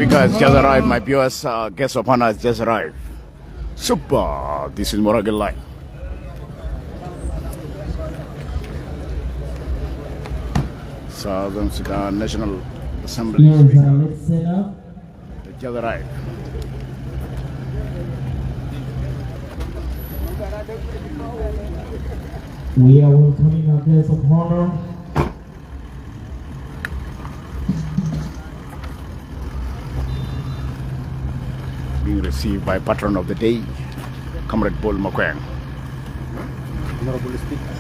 speaker has just arrived. My viewers, guest of honor has just arrived. Super. This is Muor-Ager line. Southern Sudan National Assembly Speaker. Let's set up. They just arrived. We are welcoming our guest of honor. Being received by patron of the day, Comrade Paul Makwang. Honorable Speaker.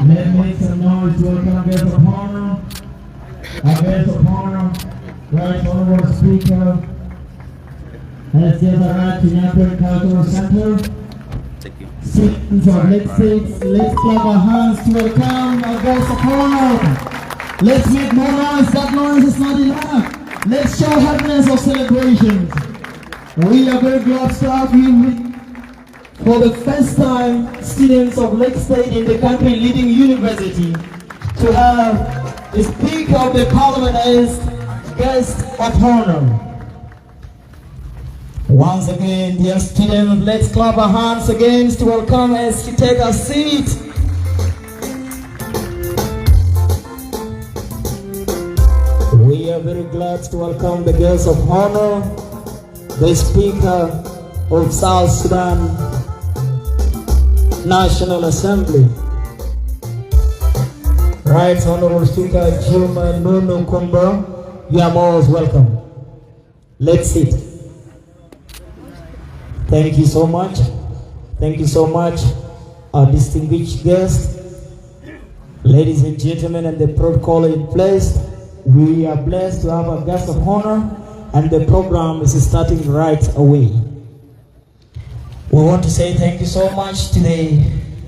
Let's make some noise to welcome our guest of honor. Our guest of honor, Right Honorable Speaker, has just arrived to Nyampur Cultural Center. Thank you. Citizens of let's clap our hands to welcome our guest of honor. Let's make more noise. That noise is not enough. Let's show happiness of celebrations. We are very glad to have you for the first time, students of Lake State in the country leading university, to have the Speaker of the Parliament as guest of honor. Once again, dear students, let's clap our hands again to welcome us to take a seat. We are very glad to welcome the guest of honor, the Speaker of South Sudan National Assembly. Right Honorable Speaker Jemma Nunu Kumba, you are most welcome. Let's sit. Thank you so much. Thank you so much, our distinguished guests. Ladies and gentlemen, and the protocol in place, we are blessed to have a guest of honor, and the program is starting right away. We want to say thank you so much to the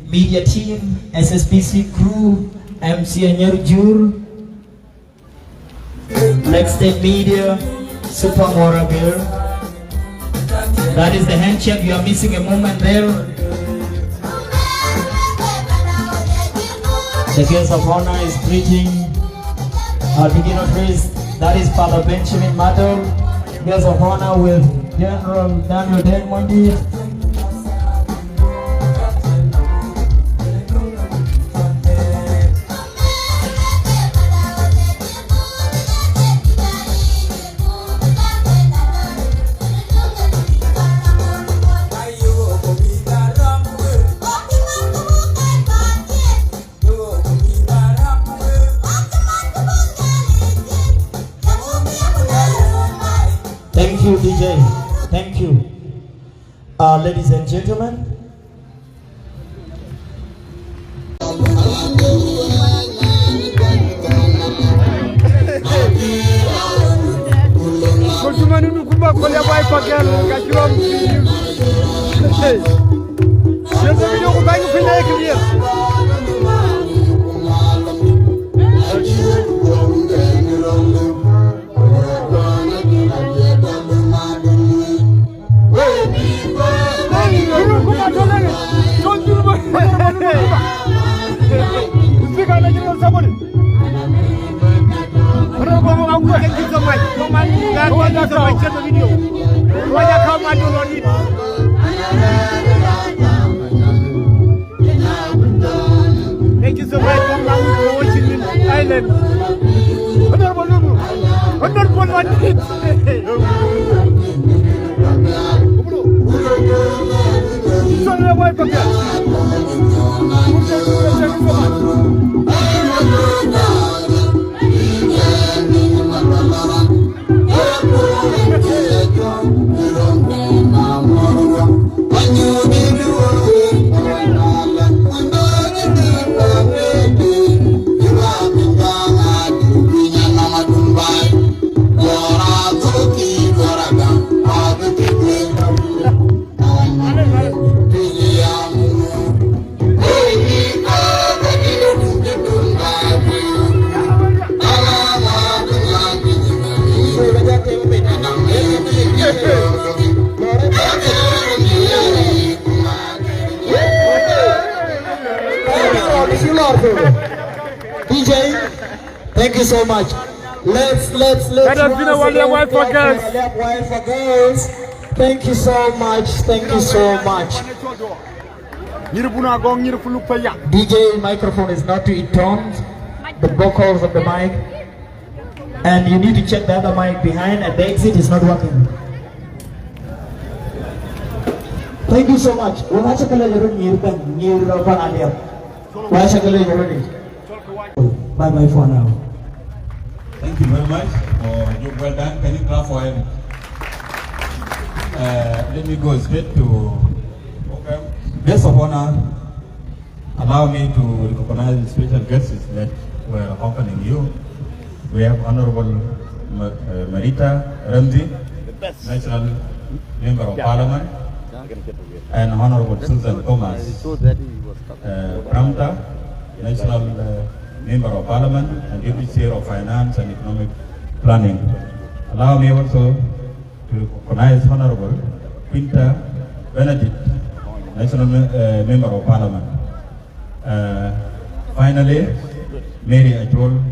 media team, SSPC crew, MC Anyarjur, Lake State Media, Super Muor-Ager. That is the handshake. You are missing a moment there. The guest of honor is greeting our dignitaries. That is Father Benjamin Madol. Guest of honor with General Daniel Denmondi. Thank you, DJ. Thank you. Ladies and gentlemen. Nunu Kumba kolya boy pakel kajuam. Sasa video ko bayu fina clear. Speaker lagi nak sabun. Orang ngomong aku kan kita mai. Koman dan kita mai cerita video. Wajah kau madu lori. Thank you so much. Koman watching Island. Benar benar. Benar benar. Sorry, boy, pakai. DJ, thank you so much. Let's That has been a wonderful while for girls. While for girls. Thank you so much. Thank you so much. DJ microphone is not to intone the vocals of the mic, and you need to check the other mic behind, and the exit is not working. Thank you so much. Bye bye for now. Thank you very much for your well done. Can you clap for him? Let me go straight to guests of honor. Allow me to recognize the special guests that were accompanying you. We have Honorable Marita Ramzi, National Member of Parliament, and Honorable Susan Thomas Pramta, National Member of Parliament and Deputy Chair of Finance and Economic Planning. Allow me also to recognize Honorable Quinta Benedict, National Member of Parliament. Finally, Mary Ajol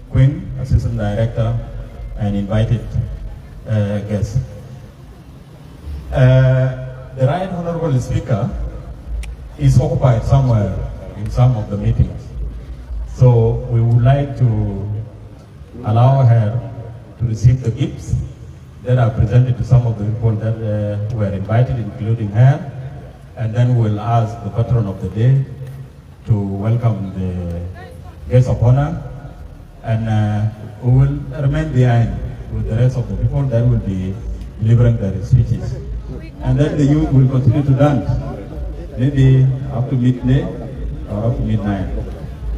Quinn, Assistant Director and invited guest. The Right Honorable Speaker is occupied somewhere in some of the meetings. So we would like to allow her to receive the gifts that are presented to some of the people that were invited, including her, and then we'll ask the patron of the day to welcome the guest of honor, and we will remain behind with the rest of the people that will be delivering their speeches. And then the youth will continue to dance, maybe up to midday or up to midnight.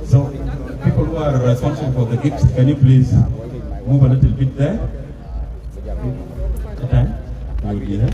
So people who are responsible for the gifts, can you please move a little bit there? Okay, I will be there.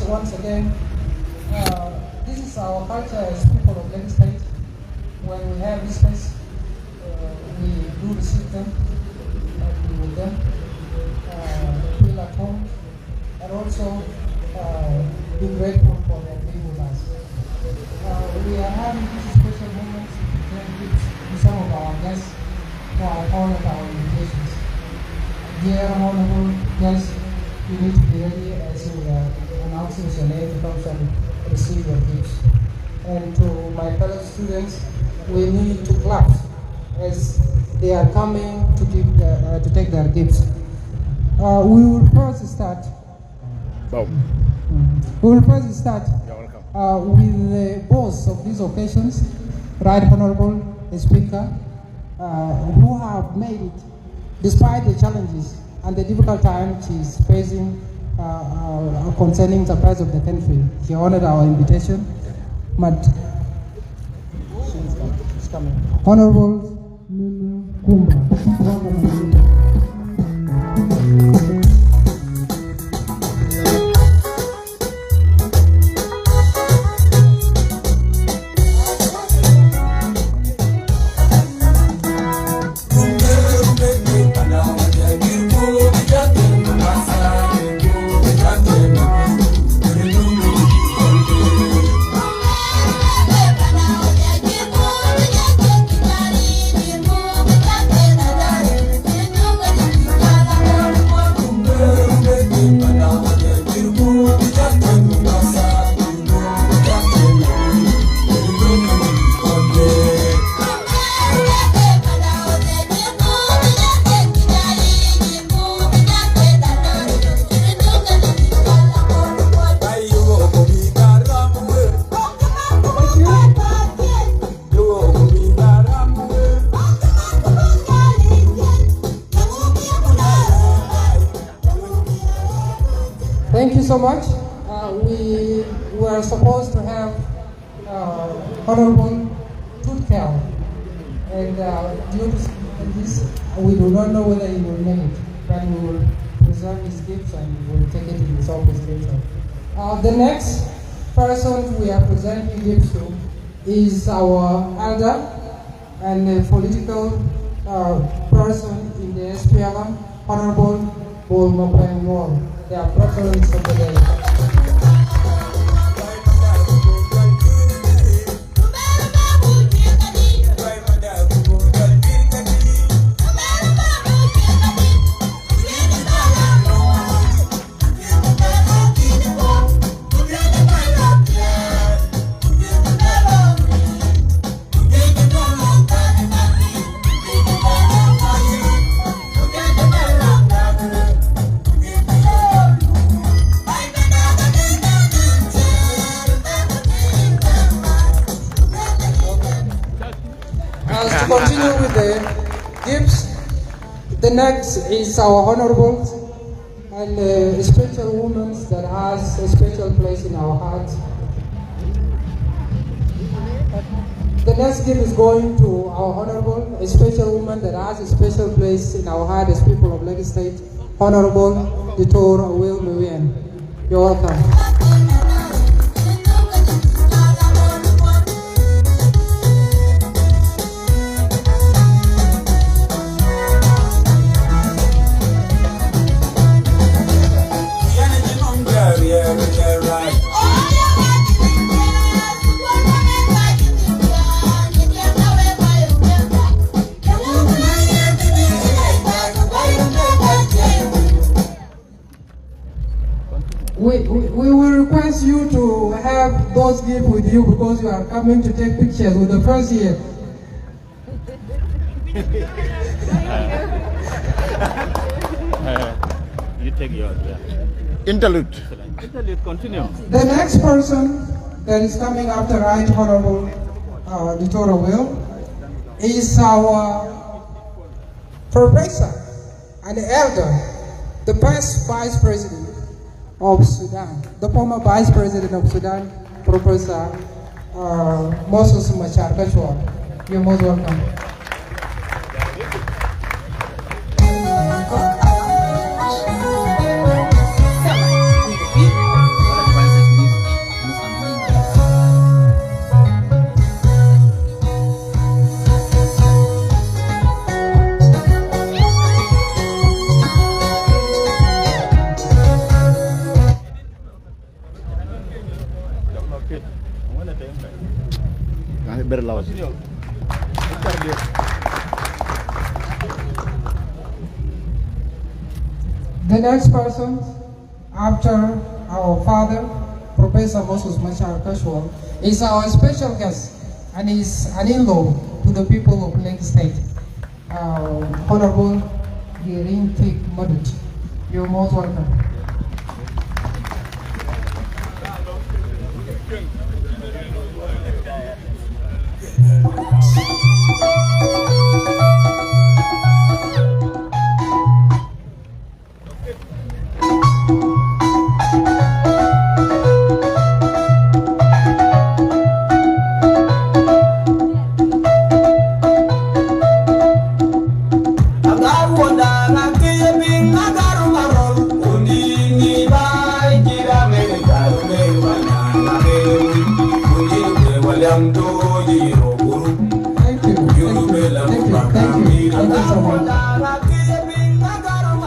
Once again, this is our culture as people of Lake State. When we have visitors, we do receive them and be with them, feel at home, and also be grateful for their being with us. We are having this special moment with some of our guests who are honored our invitations. Dear honorable guests, you need to be ready as we are announcing your name to come and receive your gifts. And to my fellow students, we need to clap as they are coming to give to take their gifts. We will first start. We will first start with the boss of these occasions, Right Honorable Speaker, who have made it despite the challenges and the difficult times she is facing concerning the affairs of the country. She honored our invitation. But she's coming. Honorable Nunu Kumba. Thank you so much. We were supposed to have Honorable Tutkel, and due to this, we do not know whether he will make it, but we will preserve his gifts and we will take it in his office later. The next person we are presenting gifts to is our elder and a political person in the SPLM, Honorable Muor-Ager. They are preference of the day. To continue with the gifts, the next is our honorable and a special woman that has a special place in our hearts. The next gift is going to our honorable, a special woman that has a special place in our heart as people of Lagos State, Honorable Dr. Will Nguyen. You're welcome. We will request you to have those gifts with you because you are coming to take pictures with the first year. You take yours. Interlude. Interlude, continue. The next person that is coming after Right Honorable Dr. Will is our professor and elder, the past vice president of Sudan, the former vice president of Sudan, Professor Moses Machar-Kachwal. You're most welcome. Berlawas. The next person after our father, Professor Moses Machar-Kachwal, is our special guest and is an in-law to the people of Lagos State, Honorable Giring Tik Madut. You're most welcome.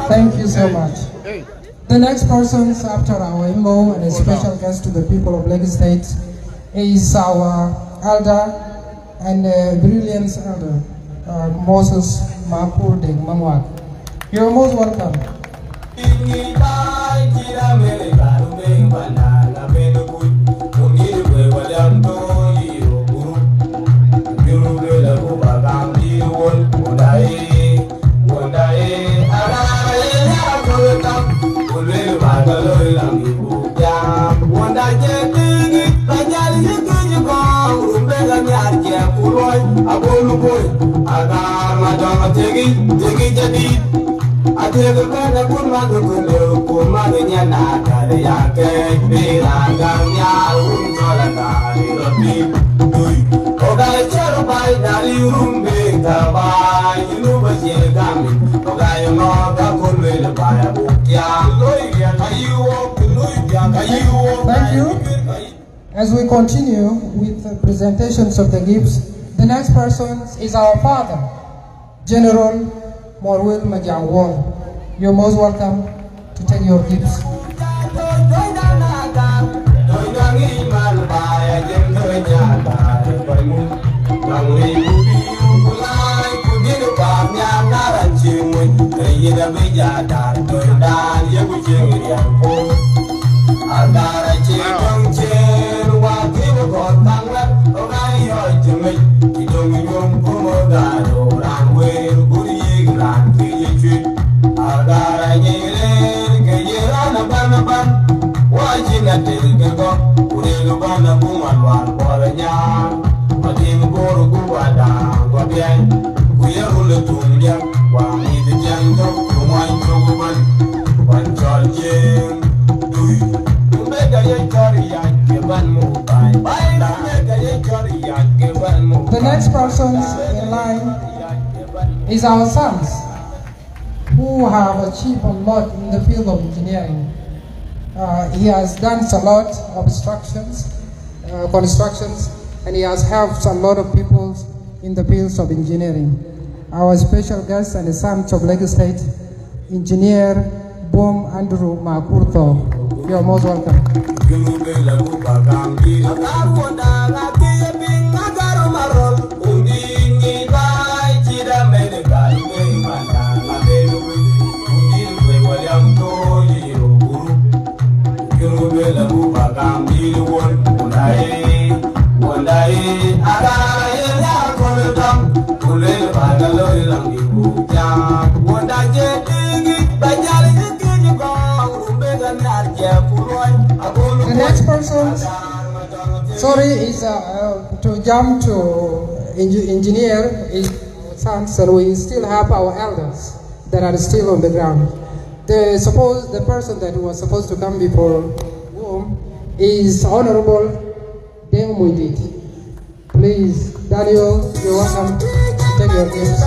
Thank you so much. The next person after our in-law and a special guest to the people of Lagos State is our elder and brilliant elder, Moses Makurding Mangwak. You're most welcome. Thank you. As we continue with the presentations of the gifts, the next person is our father, General Muor-Ager. You're most welcome to take your gifts. The next person in line is our sons, who have achieved a lot in the field of engineering. He has done a lot of constructions, and he has helped a lot of people in the fields of engineering. Our special guest and the sons of Lagos State, Engineer Bom Andrew Makurto. You are most welcome. The next person, is to jump to engineer is sons, and we still have our elders that are still on the ground. The person that was supposed to come before whom is Honorable Demudit. Please, Daniel, you're welcome to take your gifts.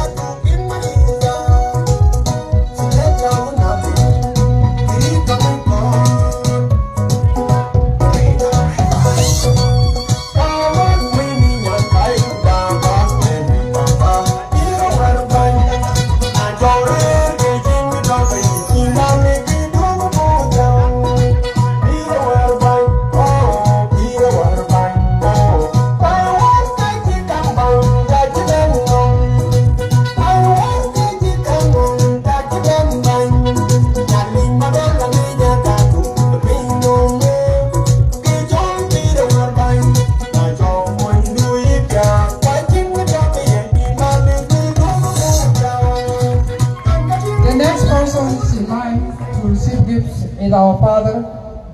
Is our father,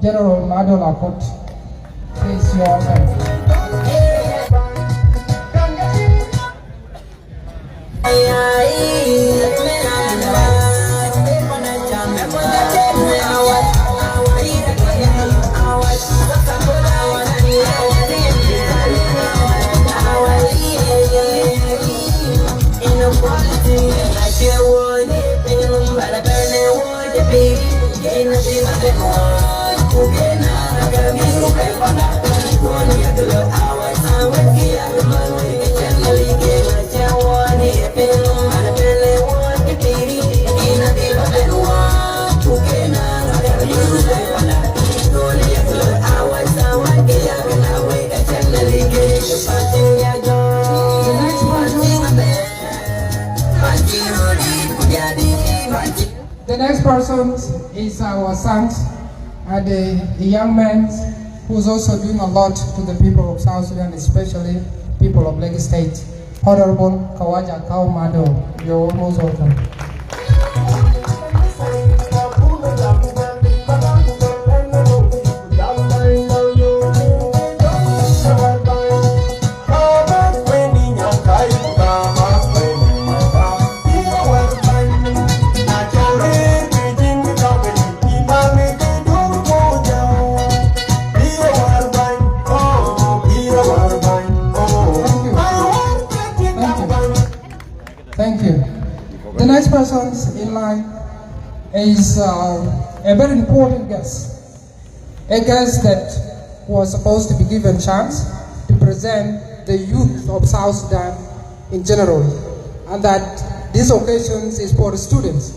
General Mado Lakot. Please, you are welcome. The next person is our son, and the young man who's also doing a lot to the people of South Sudan, especially people of Lagos State. Honorable Kawaja Kaumado, you're most welcome. is a very important guest. A guest that was supposed to be given chance to present the youth of South Sudan in general, and that this occasion is for the students.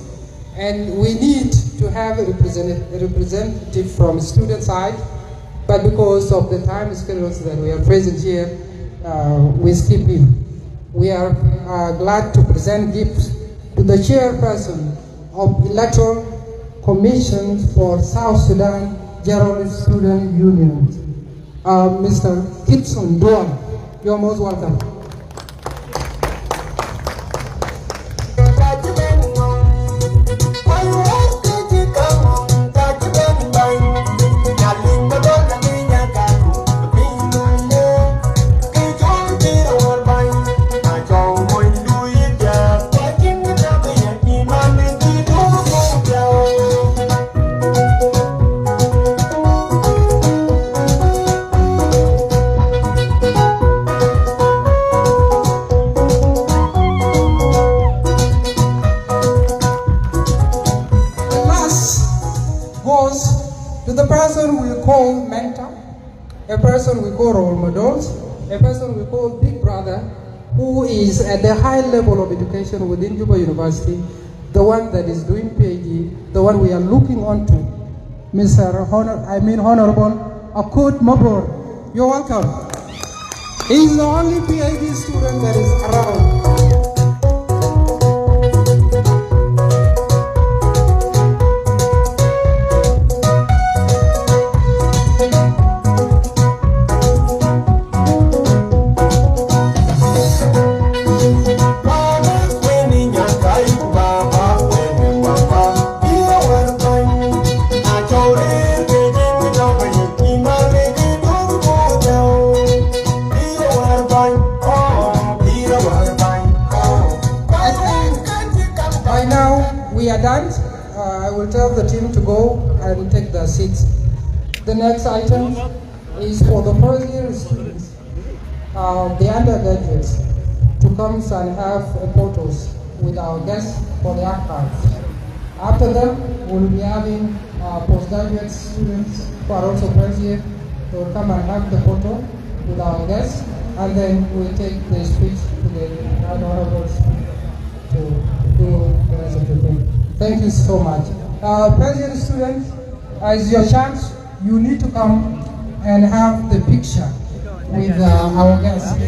And we need to have a representative from the student side, but because of the time schedules that we are present here, we skip him. We are glad to present gifts to the chairperson of Electoral Commission for South Sudan General Student Union, Mr. Kitson Duan. You're most welcome. To the person we call mentor, a person we call role models, a person we call big brother, who is at the high level of education within Juba University, the one that is doing PhD, the one we are looking on to, Honorable Akut Mabur. You're welcome. He's the only PhD student that is around. I will tell the team to go and take their seats. The next item is for the first year students, the undergraduates, to come and have photos with our guests for the archives. After that, we'll be having postgraduate students who are also first year. They will come and have the photo with our guests, and then we'll take the speech to the Right Honorable Speaker to do the rest of the thing. Thank you so much. President students, as your chance, you need to come and have the picture with our guests.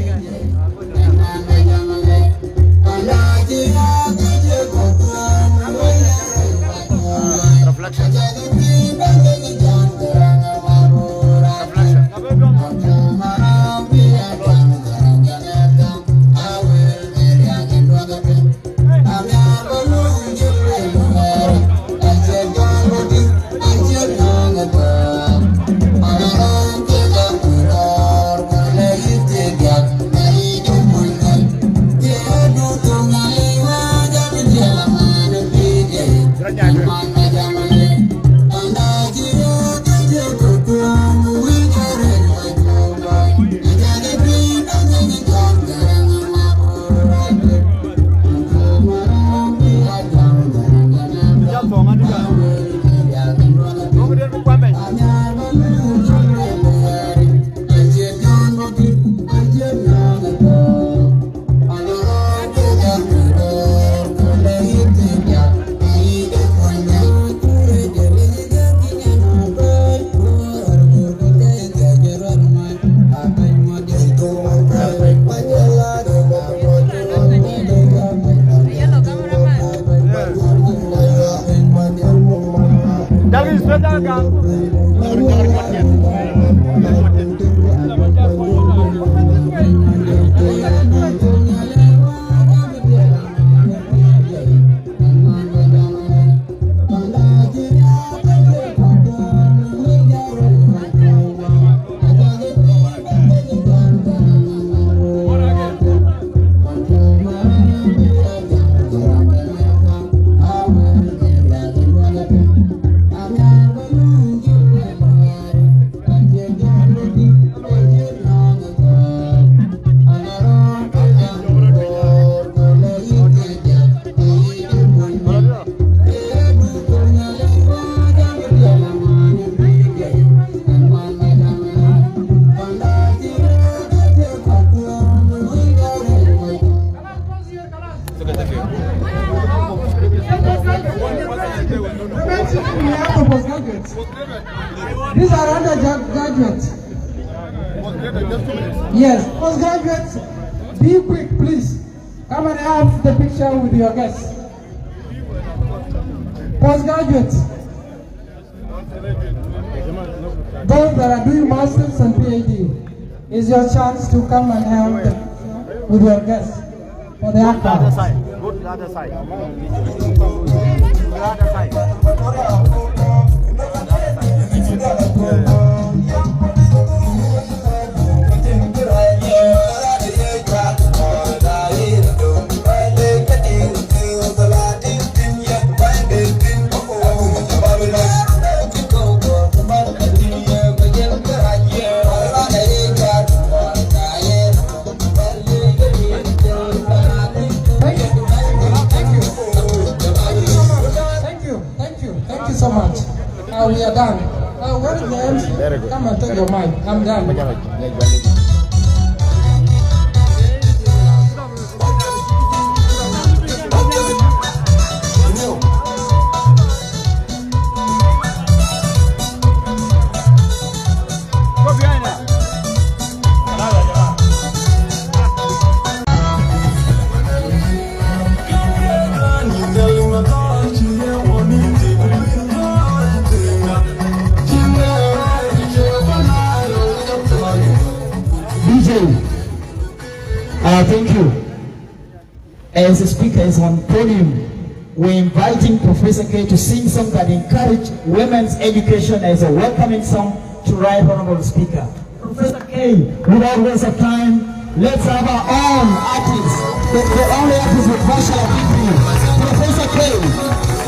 These are undergraduates. Yes, postgraduates, be quick, please. Come and have the picture with your guests. Postgraduates, those that are doing masters and PhD, is your chance to come and have the picture with your guests for the archive. Go to the other side. To the other side. So much. We are done. What is the MC? Come and take your mic. I'm done. Thank you. As the speaker is on podium, we're inviting Professor K to sing songs that encourage women's education as a welcoming song to right honorable speaker. Professor K, without waste of time, let's have our own artist, the only artist with partial degree, Professor K.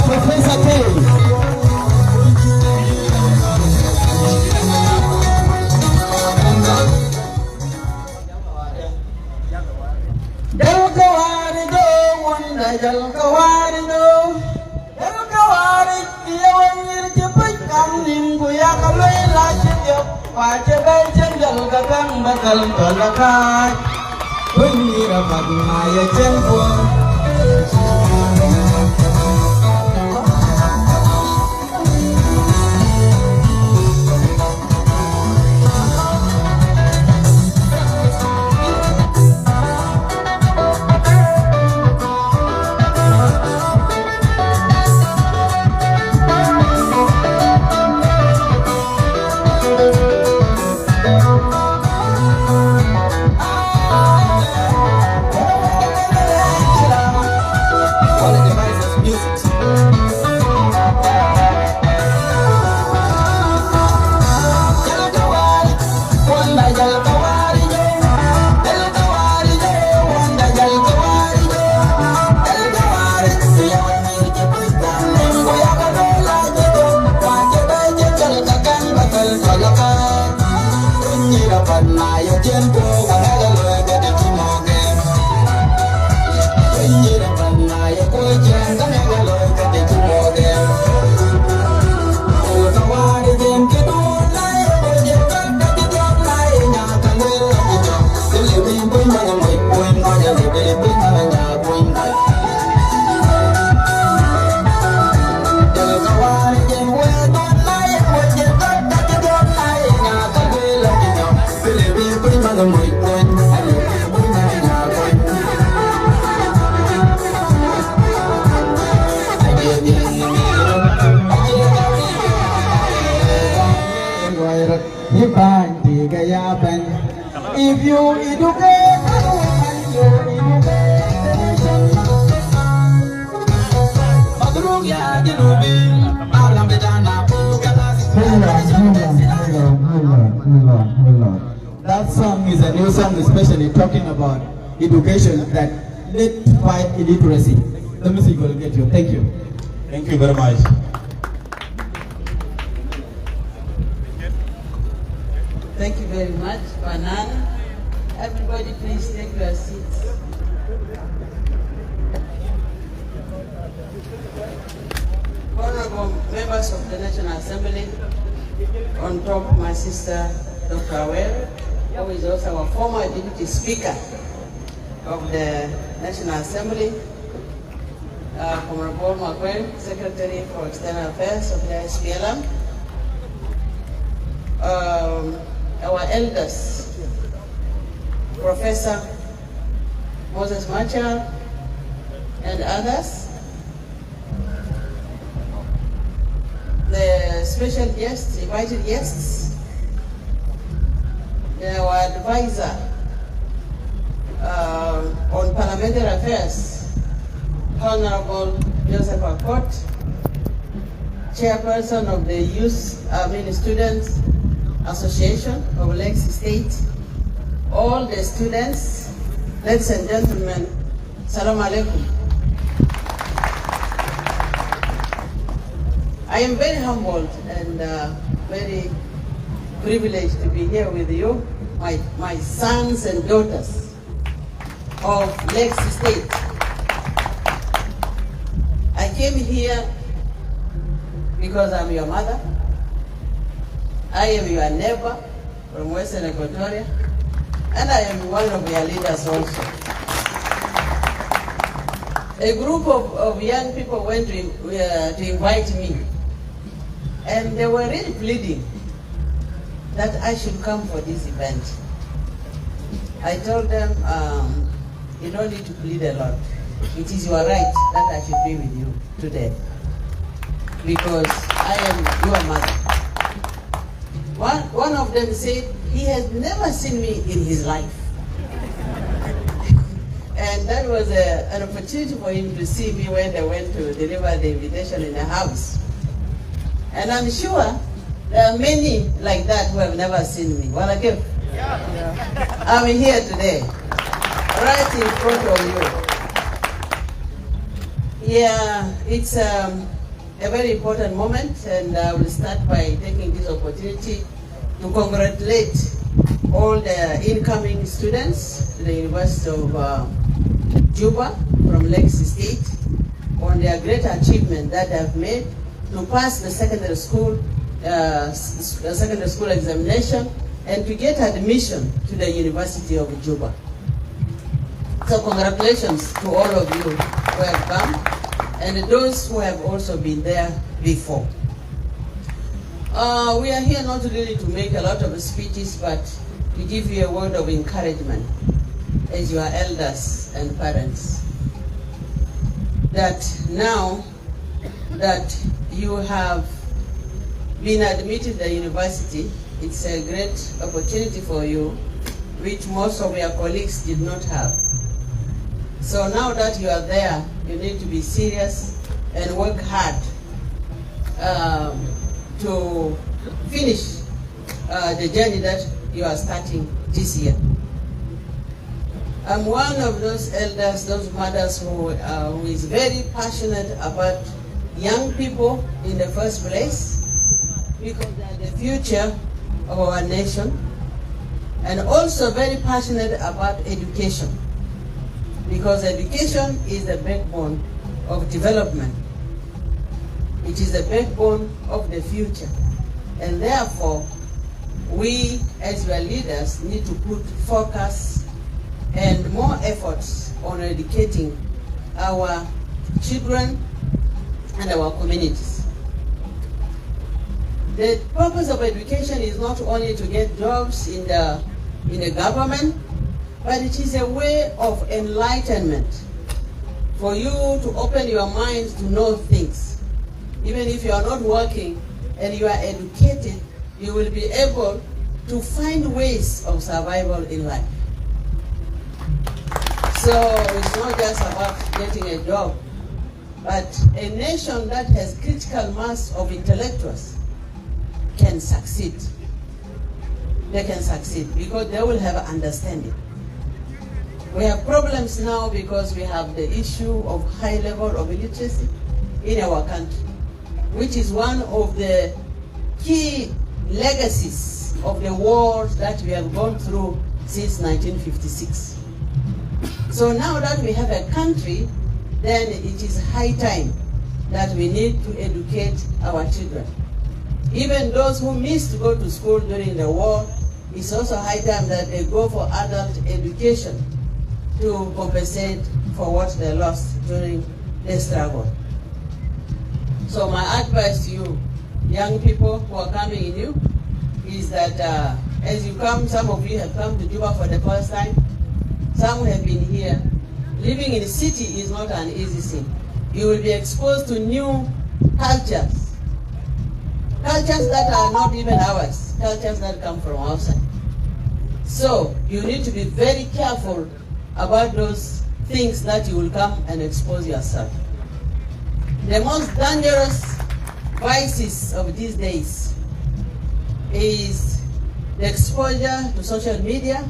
Professor K. If you educate, that song is a new song, especially talking about education that let's fight illiteracy. The music will get you. Thank you. Thank you very much. Thank you very much, Banan. Everybody, please take your seats. Honorable members of the National Assembly, on top my sister, Dr. Awel, who is also our former Deputy Speaker of the National Assembly, Honorable Muor-Ager, Secretary for External Affairs of the SPLM, our elders, Professor Moses Machar and others, the special guests, invited guests, our advisor on parliamentary affairs, Honorable Joseph Akot, chairperson of the Students Association of Lakes State, all the students, ladies and gentlemen, Salam Alaikum. I am very humbled and very privileged to be here with you, my sons and daughters of Lakes State. I came here because I'm your mother. I am your neighbor from Western Equatoria, and I am one of your leaders also. A group of young people went to invite me, and they were really pleading that I should come for this event. I told them, you don't need to plead a lot. It is your right that I should be with you today, because I am your mother. One of them said he has never seen me in his life. And that was an opportunity for him to see me when they went to deliver the invitation in the house. And I'm sure there are many like that who have never seen me. Well, again, I'm here today, right in front of you. Yeah, it's a very important moment, and I will start by taking this opportunity to congratulate all the incoming students to the University of Juba from Lakes State on their great achievement that they have made to pass the secondary school examination and to get admission to the University of Juba. So congratulations to all of you who have come and those who have also been there before. We are here not really to make a lot of speeches, but to give you a word of encouragement as your elders and parents, that now that you have been admitted to the university, it's a great opportunity for you, which most of your colleagues did not have. So now that you are there, you need to be serious and work hard to finish the journey that you are starting this year. I'm one of those elders, those mothers who is very passionate about young people in the first place, because they are the future of our nation, and also very passionate about education, because education is the backbone of development. It is the backbone of the future, and therefore we as your leaders need to put focus and more efforts on educating our children and our communities. The purpose of education is not only to get jobs in the government, but it is a way of enlightenment for you to open your mind to know things. Even if you are not working and you are educated, you will be able to find ways of survival in life. So it's not just about getting a job, but a nation that has critical mass of intellectuals can succeed. They can succeed because they will have understanding. We have problems now because we have the issue of high level of illiteracy in our country, which is one of the key legacies of the wars that we have gone through since 1956. So now that we have a country, then it is high time that we need to educate our children. Even those who missed to go to school during the war, it's also high time that they go for adult education to compensate for what they lost during the struggle. So my advice to you, young people who are coming in you, is that as you come, some of you have come to Juba for the first time. Some have been here. Living in the city is not an easy thing. You will be exposed to new cultures. Cultures that are not even ours. Cultures that come from outside. So you need to be very careful about those things that you will come and expose yourself. The most dangerous vices of these days is the exposure to social media,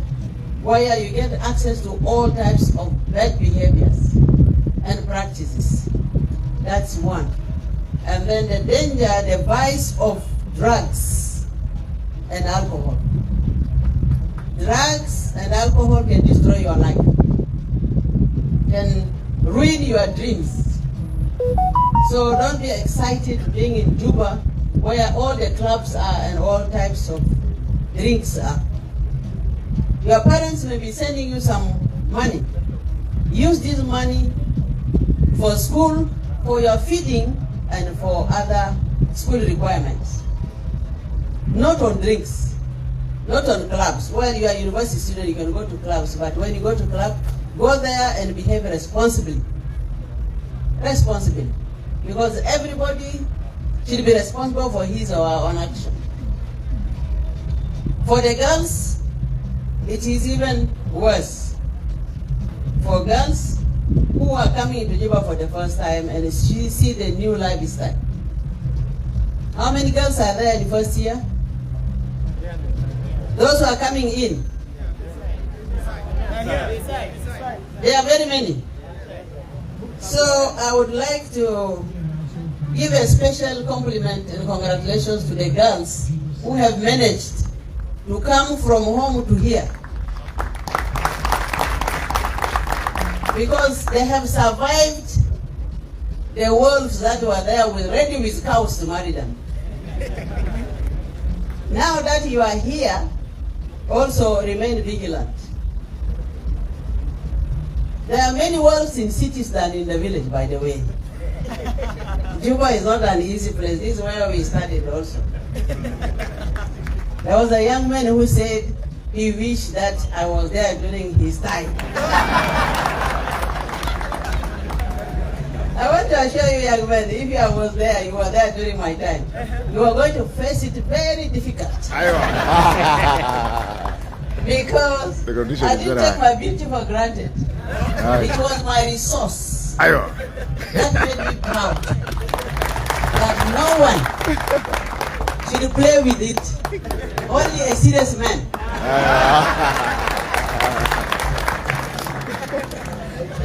where you get access to all types of bad behaviors and practices. That's one. And then the danger, the vice of drugs and alcohol. Drugs and alcohol can destroy your life, can ruin your dreams. So don't be excited being in Juba, where all the clubs are and all types of drinks are. Your parents may be sending you some money. Use this money for school, for your feeding, and for other school requirements. Not on drinks, not on clubs. Well, you are a university student, you can go to clubs, but when you go to club, go there and behave responsibly. Responsibly. Because everybody should be responsible for his or her own action. For the girls, it is even worse. For girls who are coming into Juba for the first time and see the new lifestyle. How many girls are there in the first year? Those who are coming in. There are very many. So I would like to give a special compliment and congratulations to the girls who have managed to come from home to here. Because they have survived the wolves that were there ready with cows to marry them. Now that you are here, also remain vigilant. There are many wolves in cities than in the village, by the way. Juba is not an easy place. This is where we started also. There was a young man who said he wished that I was there during his time. I want to assure you, young man, if I was there, you were there during my time, you are going to face it very difficult. Because I didn't take my beauty for granted. It was my resource that made me proud that no one should play with it. Only a serious man.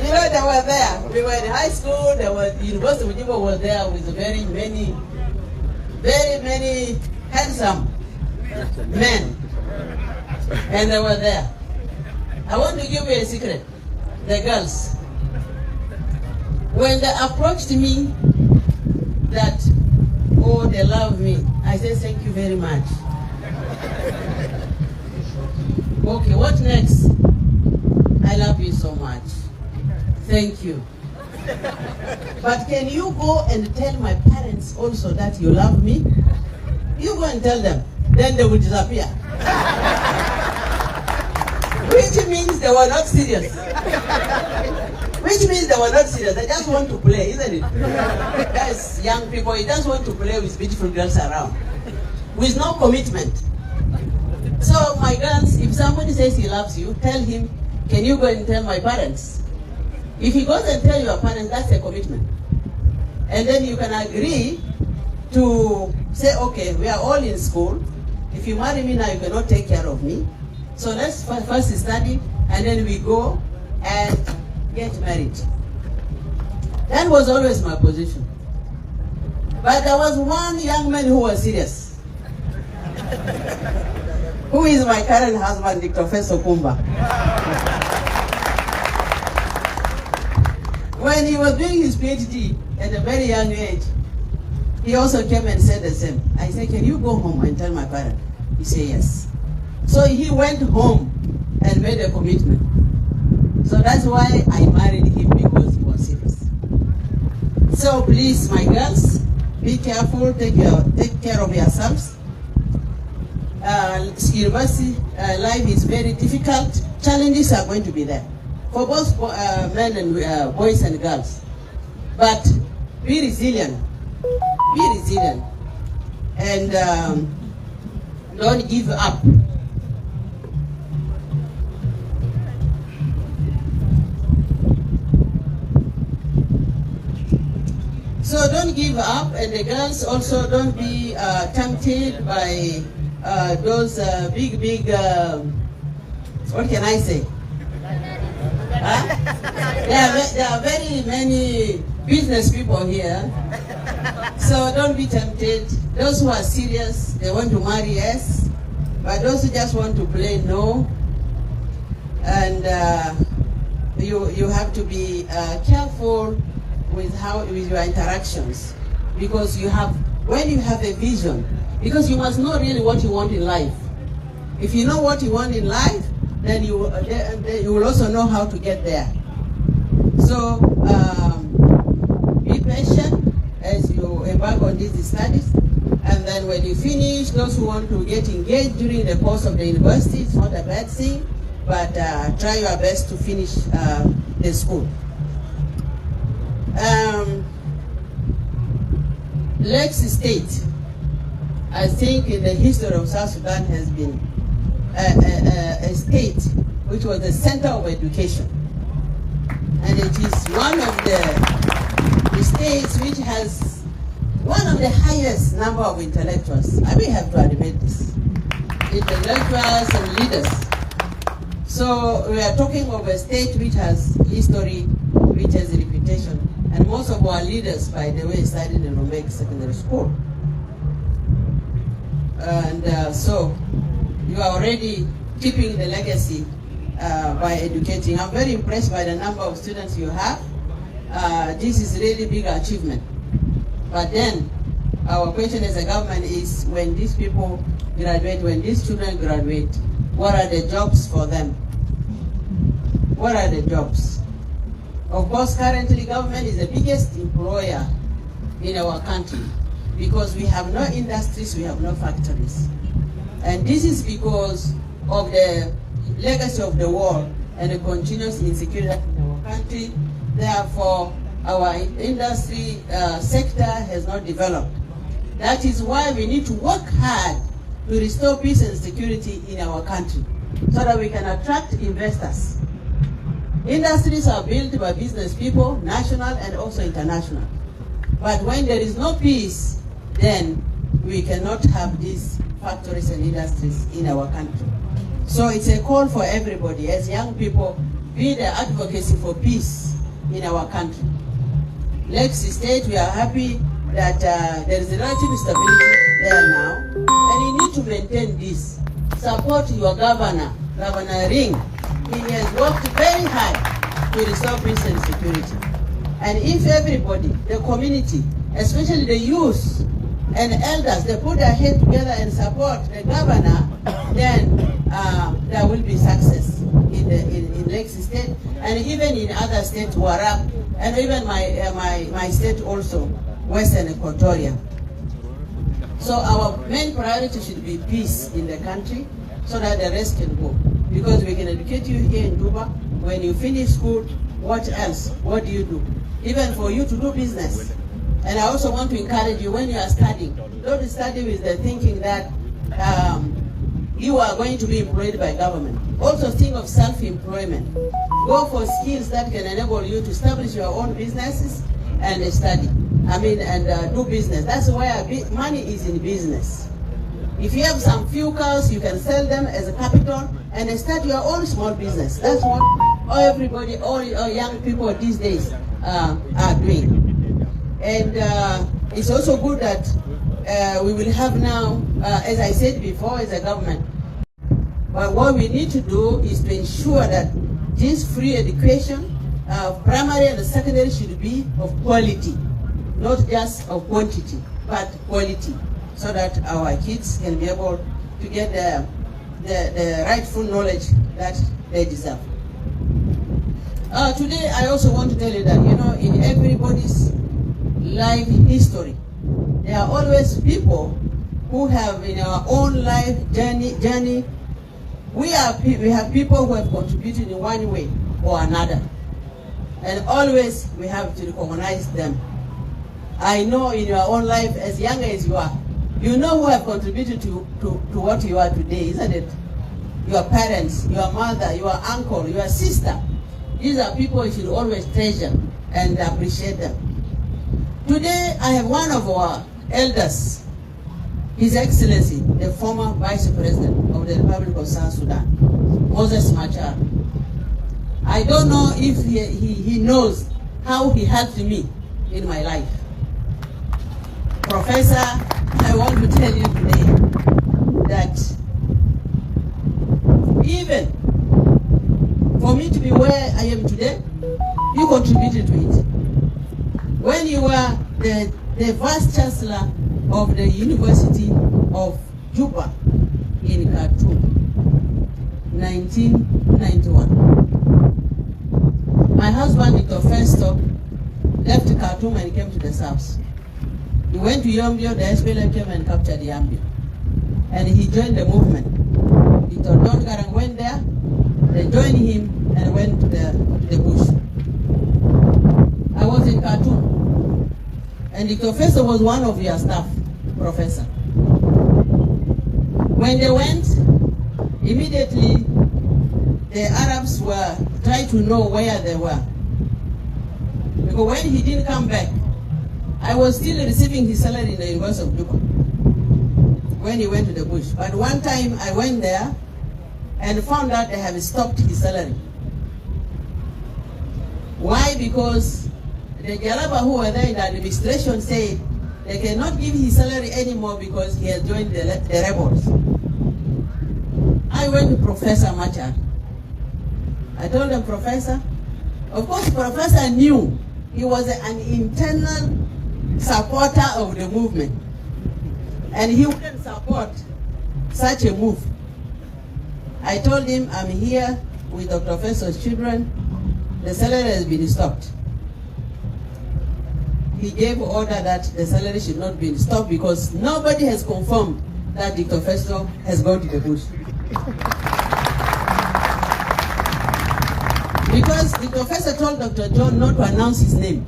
You know, they were there. We were in high school. The University of Juba was there with very many handsome men. And they were there. I want to give you a secret. The girls, when they approached me that, oh, they love me, I said, thank you very much. Okay, what next? I love you so much. Thank you. But can you go and tell my parents also that you love me? You go and tell them. Then they will disappear. Which means they were not serious. Which means they were not serious. They just want to play, isn't it? Guys, young people, you just want to play with beautiful girls around. With no commitment. So my girls, if somebody says he loves you, tell him, can you go and tell my parents? If he goes and tell your parents, that's a commitment. And then you can agree to say, okay, we are all in school. If you marry me now, you cannot take care of me. So let's first study, and then we go and get married. That was always my position. But there was one young man who was serious. Who is my current husband, Professor Kumba. When he was doing his PhD at a very young age, he also came and said the same. I said, can you go home and tell my parents? He said, yes. So he went home and made a commitment. So that's why I married him, because he was serious. So please, my girls, be careful, take care of yourselves. university life is very difficult. Challenges are going to be there for both men and boys and girls. But be resilient, and don't give up. So don't give up, and the girls also don't be tempted by those big, what can I say? There are very many business people here, so don't be tempted. Those who are serious, they want to marry, yes, but those who just want to play, no. And you have to be careful with your interactions, because when you have a vision, because you must know really what you want in life. If you know what you want in life, then you will also know how to get there. So be patient as you embark on these studies, and then when you finish, those who want to get engaged during the course of the university, it's not a bad thing, but try your best to finish the school. Lake State, I think in the history of South Sudan, has been a state which was the center of education. And it is one of the states which has one of the highest number of intellectuals. I may have to admit this. Intellectuals and leaders. So we are talking of a state which has history, which has a reputation. And most of our leaders, by the way, studied in Muor-Ager Secondary School. And so you are already keeping the legacy by educating. I'm very impressed by the number of students you have. This is really big achievement. But then our question as a government is, when these people graduate, when these children graduate, what are the jobs for them? What are the jobs? Of course, currently government is the biggest employer in our country, because we have no industries, we have no factories. And this is because of the legacy of the war and the continuous insecurity in our country. Therefore, our industry sector has not developed. That is why we need to work hard to restore peace and security in our country, so that we can attract investors. Industries are built by business people, national and also international. But when there is no peace, then we cannot have these factories and industries in our country. So it's a call for everybody, as young people, be the advocacy for peace in our country. Lake State, we are happy that there is a relative stability there now, and you need to maintain this. Support your governor, Governor Ring. He has worked very hard to restore peace and security. And if everybody, the community, especially the youth and elders, they put their head together and support the governor, then there will be success in Lake State, and even in other states, Warab, and even my state also, Western Equatoria. So our main priority should be peace in the country, so that the rest can go. Because we can educate you here in Juba. When you finish school, what else? What do you do? Even for you to do business. And I also want to encourage you, when you are studying, don't study with the thinking that you are going to be employed by government. Also think of self-employment. Go for skills that can enable you to establish your own businesses and study. And do business. That's why money is in business. If you have some few cows, you can sell them as a capital and start your own small business. That's what all young people these days are doing. And it's also good that we will have now, as I said before, as a government. But what we need to do is to ensure that this free education, primary and secondary, should be of quality, not just of quantity, but quality, so that our kids can be able to get the rightful knowledge that they deserve. Today, I also want to tell you that, in everybody's life history, there are always people who have in our own life journey, we have people who have contributed in one way or another. And always we have to recognize them. I know in your own life, as young as you are, you know who have contributed to what you are today, isn't it? Your parents, your mother, your uncle, your sister. These are people you should always treasure and appreciate them. Mutoday, I have one of our elders, His Excellency, the former Vice President of the Republic of South Sudan, Moses Machar. I don't know if he knows how he helped me in my life. Professor, I want to tell you today that even for me to be where I am today, you contributed to it. When you were the Vice Chancellor of the University of Juba in Khartoum, 1991. My husband, Dr. Festo, left Khartoum and came to the south. He went to Yambio, the SPLM came and captured Yambio. And he joined the movement. Dr. Don Garang went there, they joined him and went to the bush. I was in Khartoum, and Dr. Festo was one of your staff, Professor. When they went, immediately the Arabs were trying to know where they were. Because when he didn't come back, I was still receiving his salary in the University of Juba when he went to the bush. But one time I went there and found out they have stopped his salary. Why? Because the Jalaba who were there in the administration said they cannot give his salary anymore because he has joined the rebels. I went to Professor Machar. I told him, Professor, of course Professor knew he was an internal supporter of the movement, and he wouldn't support such a move. I told him, I'm here with Dr. Festo's children, the salary has been stopped. He gave order that the salary should not be stopped because nobody has confirmed that Dr. Festo has gone to the bush. Because Dr. Festo told Dr. John not to announce his name.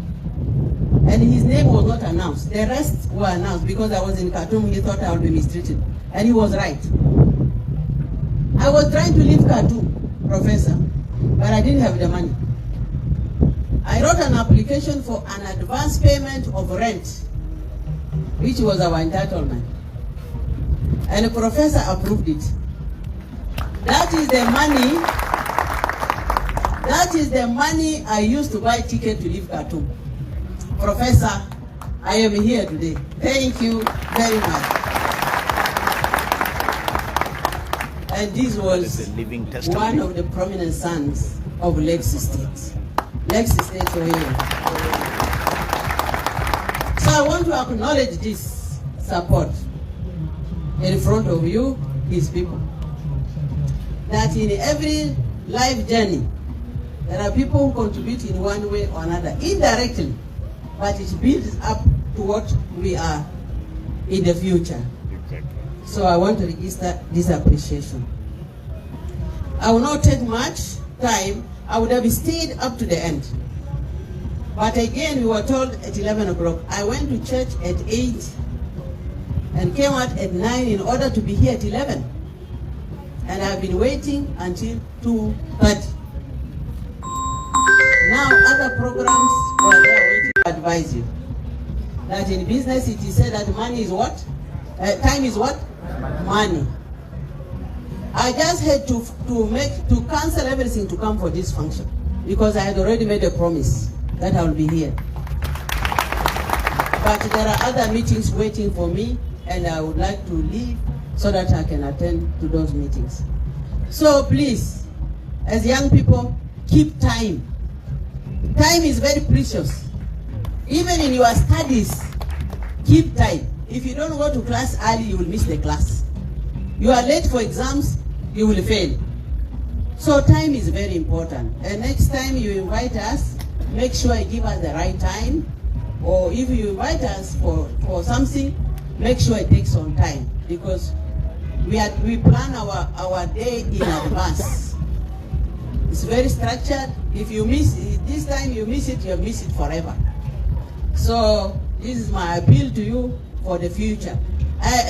And his name was not announced. The rest were announced because I was in Khartoum. He thought I would be mistreated. And he was right. I was trying to leave Khartoum, Professor, but I didn't have the money. I wrote an application for an advance payment of rent, which was our entitlement. And the professor approved it. That is the money I used to buy ticket to leave Khartoum. Professor, I am here today. Thank you very much. And this was one of the prominent sons of Lake State. Lake State for here. So I want to acknowledge this support in front of you, his people. That in every life journey, there are people who contribute in one way or another, indirectly, but it builds up to what we are in the future. So I want to register this appreciation. I will not take much time. I would have stayed up to the end. But again, we were told at 11 o'clock. I went to church at 8 and came out at 9 in order to be here at 11. And I've been waiting until 2:30. Now other programs were there waiting to advise you. That in business it is said that money is what? Time is what? Money. I just had to cancel everything to come for this function because I had already made a promise that I will be here. But there are other meetings waiting for me and I would like to leave so that I can attend to those meetings. So please, as young people, keep time. Time is very precious. Even in your studies, keep time. If you don't go to class early, you will miss the class. You are late for exams, you will fail. So time is very important. And next time you invite us, make sure you give us the right time. Or if you invite us for something, make sure it takes on time, because we plan our day in advance. It's very structured. If you miss it, this time you miss it, you miss it forever. So this is my appeal to you for the future.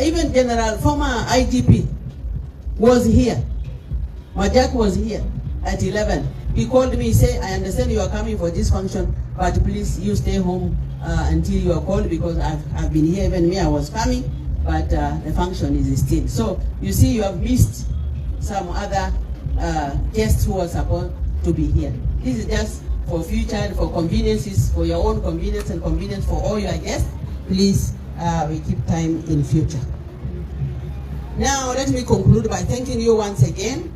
Even former IGP was here. Majak was here at 11. He called me, say, I understand you are coming for this function, but please you stay home until you are called, because I've been here, even me, I was coming, but the function is still. So you see, you have missed some other guests who were supposed to be here. This is just for future, for conveniences, for your own convenience and convenience for all your guests. Please, we keep time in future. Now, let me conclude by thanking you once again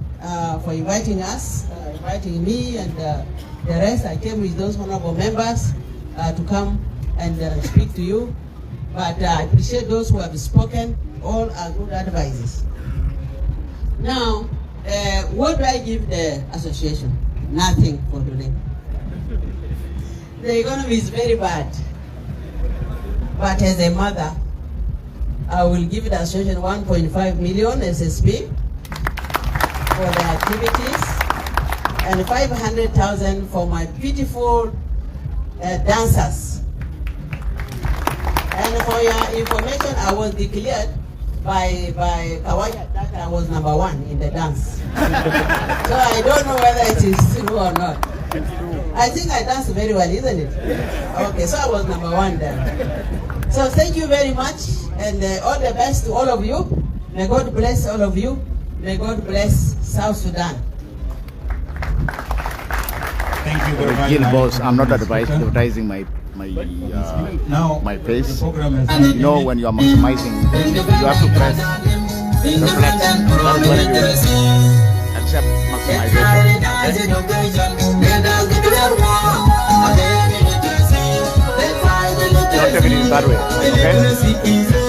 for inviting us, inviting me and the rest. I came with those honorable members to come and speak to you. But I appreciate those who have spoken. All are good advices. Now, what do I give the association? Nothing for today. The economy is very bad. But as a mother, I will give the association 1.5 million SSP for the activities, and 500,000 for my beautiful dancers. And for your information, I was declared by Kawaya that I was #1 in the dance. So I don't know whether it is true or not. I think I dance very well, isn't it? Okay, so I was #1 there. So thank you very much, and all the best to all of you. May God bless all of you. May God bless South Sudan. Thank you very much. Kill boss, I'm not advertising my face. You know, when you are maximizing, you have to press reflect. That's when you accept maximization. Okay? Not taking it that way. Okay?